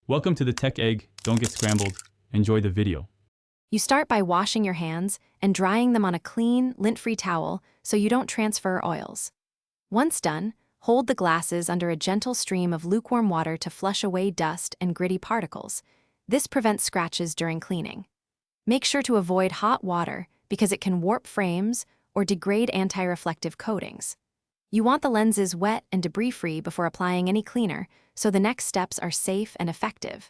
Welcome to the Tech Egg. Don't get scrambled. Enjoy the video. You start by washing your hands and drying them on a clean, lint-free towel so you don't transfer oils. Once done, hold the glasses under a gentle stream of lukewarm water to flush away dust and gritty particles. This prevents scratches during cleaning. Make sure to avoid hot water because it can warp frames or degrade anti-reflective coatings. You want the lenses wet and debris-free before applying any cleaner, so the next steps are safe and effective.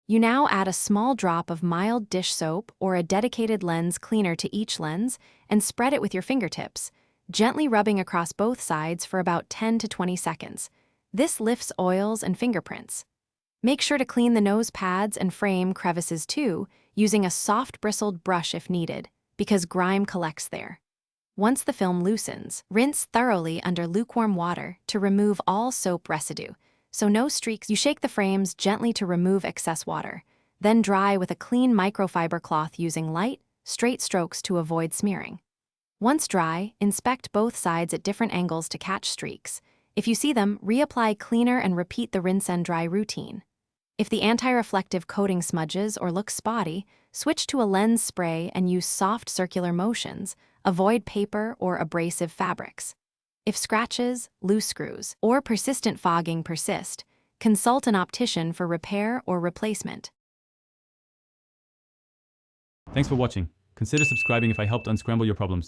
You now add a small drop of mild dish soap or a dedicated lens cleaner to each lens and spread it with your fingertips, gently rubbing across both sides for about 10 to 20 seconds. This lifts oils and fingerprints. Make sure to clean the nose pads and frame crevices too, using a soft bristled brush if needed, because grime collects there. Once the film loosens, rinse thoroughly under lukewarm water to remove all soap residue, so no streaks. You shake the frames gently to remove excess water, then dry with a clean microfiber cloth using light, straight strokes to avoid smearing. Once dry, inspect both sides at different angles to catch streaks. If you see them, reapply cleaner and repeat the rinse and dry routine. If the anti-reflective coating smudges or looks spotty, switch to a lens spray and use soft circular motions. Avoid paper or abrasive fabrics. If scratches, loose screws, or persistent fogging persist, consult an optician for repair or replacement. Thanks for watching. Consider subscribing if I helped unscramble your problems.